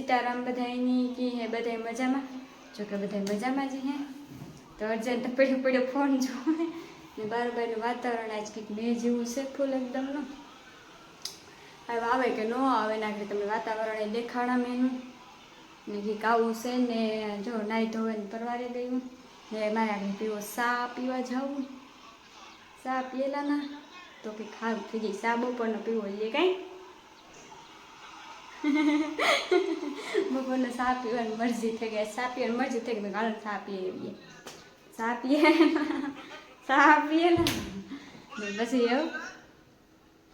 સીતારામ બધાયની કી હે બધાય મજામાં જો કે બધાય મજામાં જ હે તો અર્જન્ટ પડ્યો ફોન જોવે ને બારનું વાતાવરણ આજ કંઈક મેં જેવું છે ફૂલ એકદમનું હવે આવે કે ન આવે નાખી તમને વાતાવરણ એ દેખાડા મેનું ને કંઈક આવું છે ને જો નાહી ધોવે ને પરવારી ગયું ને મારે આગળ પીવો ચા પીવા જાવું ચા પીએલા ના તો કંઈક ખારું થઈ જાય ચા બપોરનો પીવો જોઈએ કાંઈ બપોરને ચા પીવાની મરજી થઈ ગઈ ચા પીવાની મરજી થઈ ગઈ હાલ ચા પીએ ને પછી એવું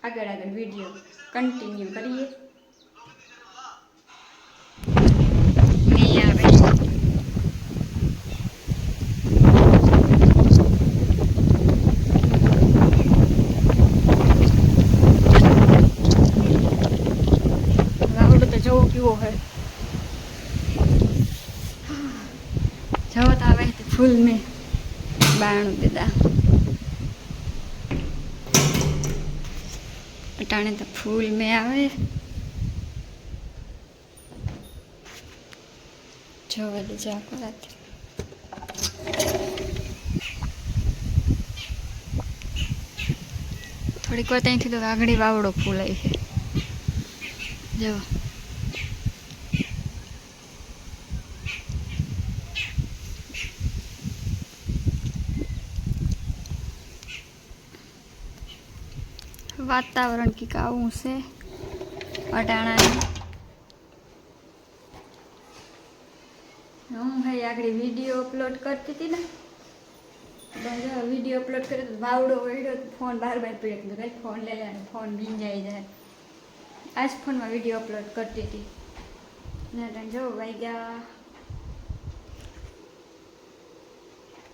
આગળ વિડીયો કન્ટિન્યુ કરીએ કેવો है जवत आवे तो फूल में बाणु दीदा अटाणे तो फूल में आवे जो वाली जाको रात थोड़ी વાર ત્યાંથી તો આગળી વાવડો ફૂલ આવી છે જો वातावरण की काऊ से अटाणा हूँ भाई आगे वीडियो अपलोड करती थी ना वीडियो अपलोड करे तो बावड़ो वड़ो फोन बार बार पीड़े तो भाई फोन ले लेना फोन बीन जाए आज फोन में वीडियो अपलोड करती थी जो भाई गया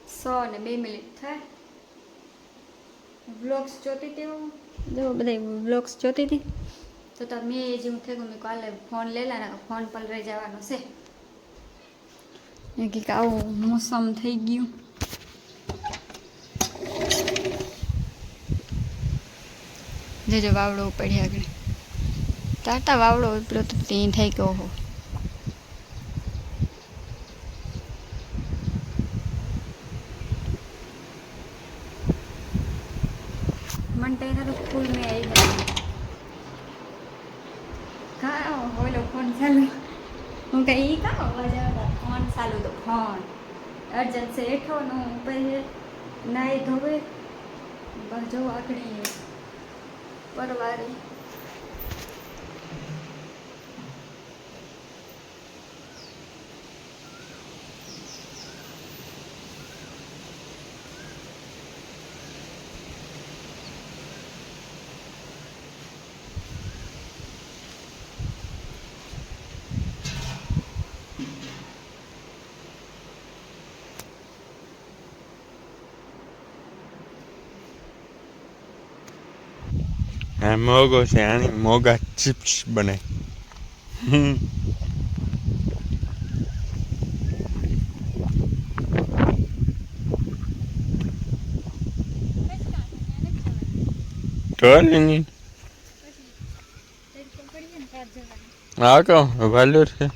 100 ને 2 મિનિટ થાય વ્લોગ્સ જોતી હતી હું જો બધા વ્લોગ્સ જોતી હતી તો મેં જે હું થઈ ગયું મેં કાલે ફોન લેલા ને ફોન પર રહી જવાનો છે કંઈક આવું મોસમ થઈ ગયું જો વાવડો પડ્યા આગળ તાતા વાવડો પેલો તો ત્યાં થઈ ગયો હો मनते था तो फूल में आई कहाँ हो लो फोन चालू हूँ कहीं कहाँ आवाज आता फोन चालू तो फोन अर्जंट से एठो नो पहले नाई धोवे बाजो आकड़ी परवारी मोगो से आनी मोगा चिप्स बने नहीं आ को वालोर है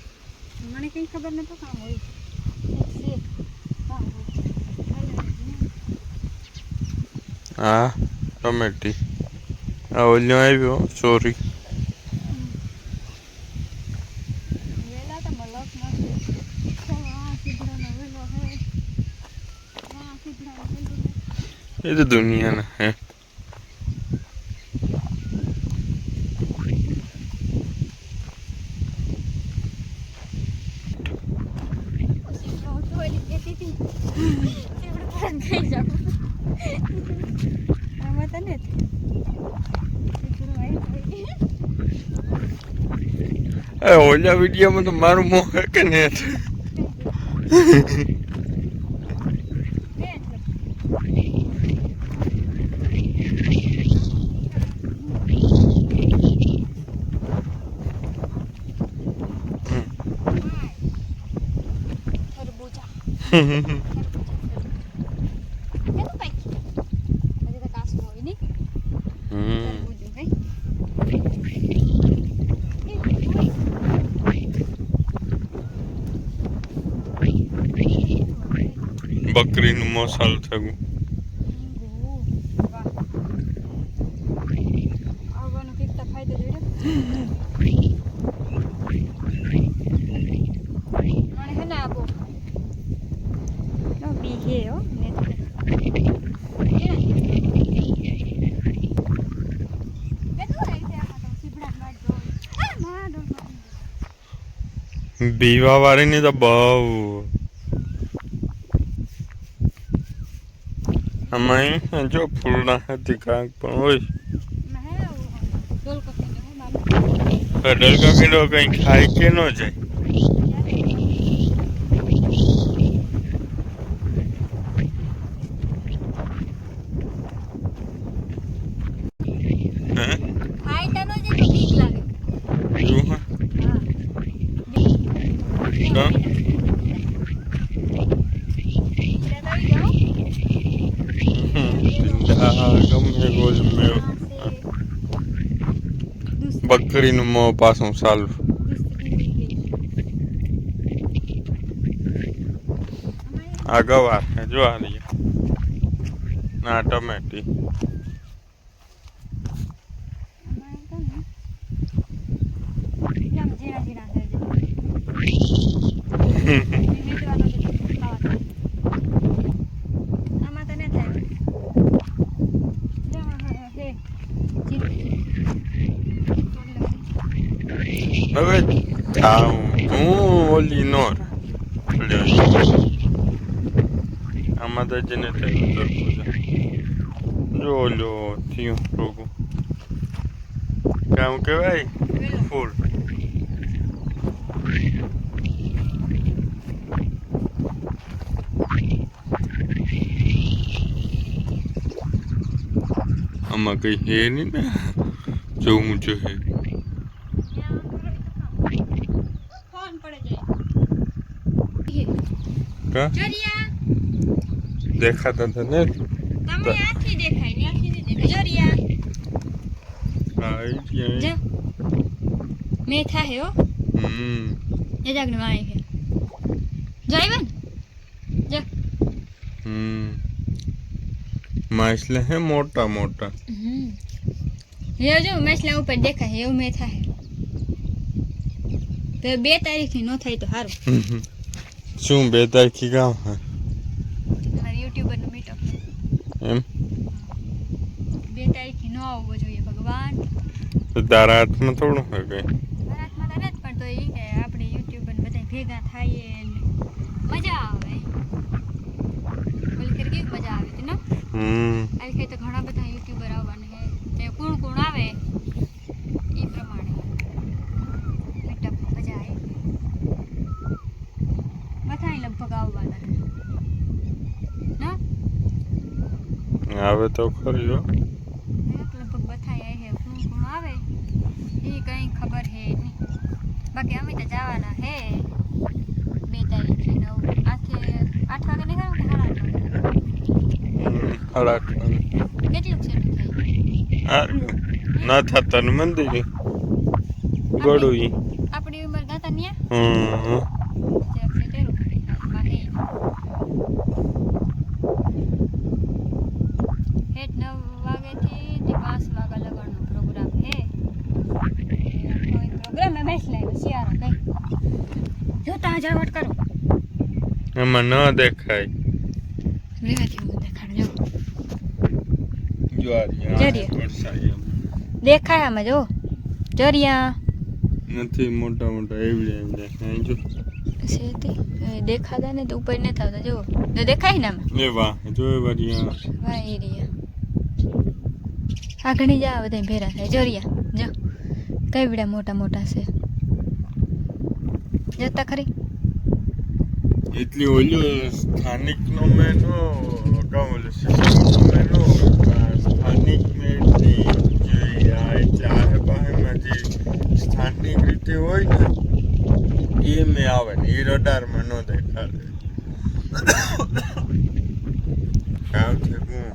મને કઈ ખબર નતો કામ હોય हाँ टोमेटी ओल्यो आव्यो सॉरी વેલા તો મલક નથી આ સીધરાનો વેલો હે આ સીધરાનો વેલો ये तो दुनिया ना है ओला वीडियो में तो मारू मोह है कि नहीं બકરીનું મોસાલ થયું વાહ આવવાનો કેટલા ફાયદો જોડ્યો મને હે ને આપો નો બી હે હો ને બીવા વાળીની તો બહુ આમાં જો ફૂલના હતી કાંક પણ હોય ડલકા કીડો કઈ ખાય કે ન જાય બકરીનું મોં પાછું ચાલુ આ ગવાર જો આ રહી ના ટમેટી હવે હું ઓલી નો આમાં તો જેને જો ઓલો થયું રોગું કામ કહેવાય ફૂલ આમાં કઈ હે નહીં ને જોવું જોઈએ દેખાતા હતા ને મેથા હે હો એ જાગને વાય હે જાઈવન જા માછલા હે મોટા મોટા ये जो मसला ऊपर देखा है वो में था है तो 2 तारीख नो थाई तो हारो શું 2 તારીખે ગામ હે મારા યુટ્યુબર નો મીટઅપ એમ 2 તારીખે નો આવવો જોઈએ ભગવાન તો તારા હાથમાં થોડું હોય કઈ મારા હાથમાં તો નથી પણ તો એ કે આપણે યુટ્યુબર બધા ભેગા થાઈએ ને મજા આવે બોલ કે કેવી મજા આવે છે ને આ કે તો ઘણા બધા યુટ્યુબર આવવાના હે તે કોણ આવે એ પ્રમાણે મીટઅપ મજા આવે બધા લગભગ આવવાના ના આવે તો ખરી હો લગભગ બધાય હે કોણ આવે એ કઈ ખબર હે નહીં બાકી અમે તો જવાના હે 2 તારીખે 9 આઠે 8 વાગે નીકળવાનું કે 8:30 કેટલું છે ના થતા ને મંદિર ગોડું આપણી ઉંમર ગાતા ને હેઠ 9 વાગેથી 5 વાગ્યા લગનનો પ્રોગ્રામ હે કોઈ પ્રોગ્રામ મે બેસ લાવ્યો શિયાળો કઈ જોતા જાવટ કરો એમાં ન દેખાય રેવાથી હું દેખાડજો જો આ દેખાય આમાં જો જરિયા નથી મોટા મોટા એવડે જો સેતી દેખાતા ને તો ઉપર ન થાતા જો તો દેખાય ને આમાં એ વાહ જો એ વરિયા વાહ એરિયા આ ઘણી જા બધા ભેરા થાય જરિયા જો કેવડા મોટા મોટા છે જતા ખરી એટલી ઓલ્યો સ્થાનિક નો મેનો કામ ઓલો સિસ્ટમ મેનો સ્થાનિક મેં ચાહે પાહેમાં જે સ્થાનિક રીતે હોય ને એ મેં આવે ને એ રડારમાં ન દેખાડે કામ છે હું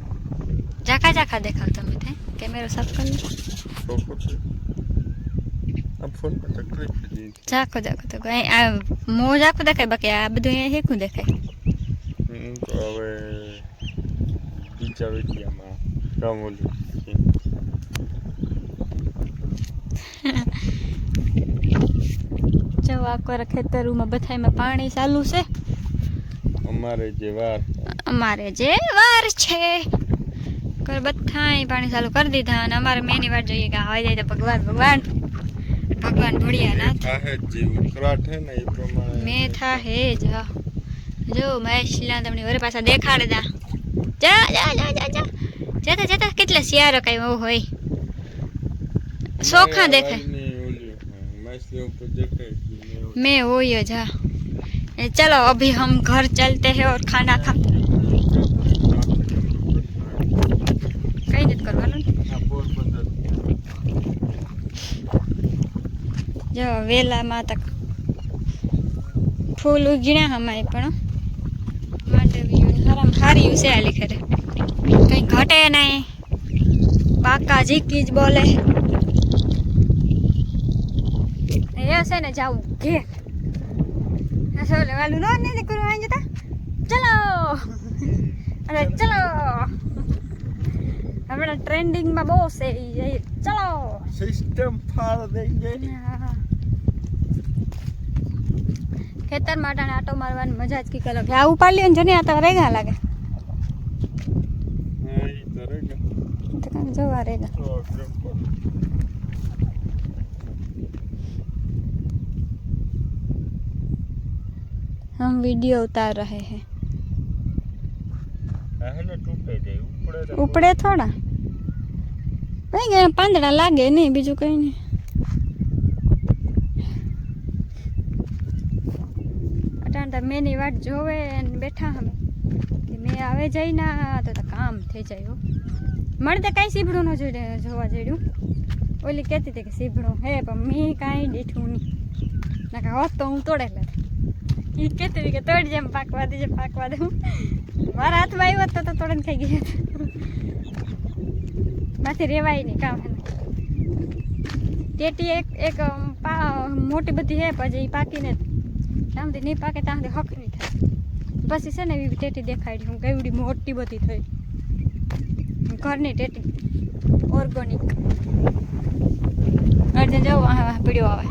જાખા જાખા દેખાવ તમે થાય કેમેરો સાફ કરી છોકરો છે આ ફોન પર તકલીફ છે જાખો જાખો તો કઈ આ મો જાખો દેખાય બાકી આ બધું અહીંયા હેકું દેખાય તો હવે બીજા વિડીયામાં કામ ઓલું જો આખર ખેતરમાં બધામાં પાણી ચાલુ છે. અમારે જે વાર છે કર બધાય પાણી ચાલુ કરી દીધા અને અમારે મેની વાત જોઈએ કે આવી જાય તો ભગવાન ભોળિયા નાથ થાહે જે ઉકળાટ હે ને એ પ્રમાણે મેં થા હે જ હા. જો મહેશલા તમને વરે પાછા દેખાડે દા જતા કેટલા શિયારો કઈ હોય સોખા દેખાય मैं वो ही जा चलो अभी हम घर चलते हैं और खाना खा कहीं नहीं करवानो जो वेला में तक फूल उगीना हमारे पण हराम हारी उसे आली खरे कहीं घटे नहीं पाका जी की ज बोले ऐसे ने जाऊं घे ऐसे वालू नो नहीं करो आएंगे ता चलो अरे चलो हमारा ट्रेंडिंग में बहुत है ये चलो सिस्टम फाड़ देंगे खेतर माटा ने आटो मारवानी मजा ज की अलग है आ उपाड़ लियो ने जने आ तो रेगा लागे हां ई तो रेगा तो कहां जवा रेगा हम वीडियो उतार रहे हैं उपड़े थोड़ा कहीं गए પાંદડા લાગે નહીં બીજું કઈ નહીં અટાંટા મેની વાટ જોવે અને બેઠા અમે કે મેં આવે જાય ના તો કામ થઈ જાય હો મળતે કાંઈ સીભડું ન જોવા જડ્યું ઓલી કહેતી હતી કે સીભડું હે પણ મેં કાંઈ દીઠું નહીં ના હોત તો હું તોડેલા એ કહેતી હતી કે તોડ જેમ પાકવા દે મારા હાથમાં આવ્યો તો તોડીને ખાઈ ગયા માથી રેવાય નહીં કામ ટેટી એક મોટી બધી હે પછી પાકીને ત્યાં સુધી નહીં પાકે ત્યાં સુધી હક નહીં થાય પછી છે ને એવી ટેટી દેખાડી હું કેવડી મોટી બધી થઈ ઘરની ટેટી ઓર્ગોનિક અર્જન જવું પીડ્યો આવે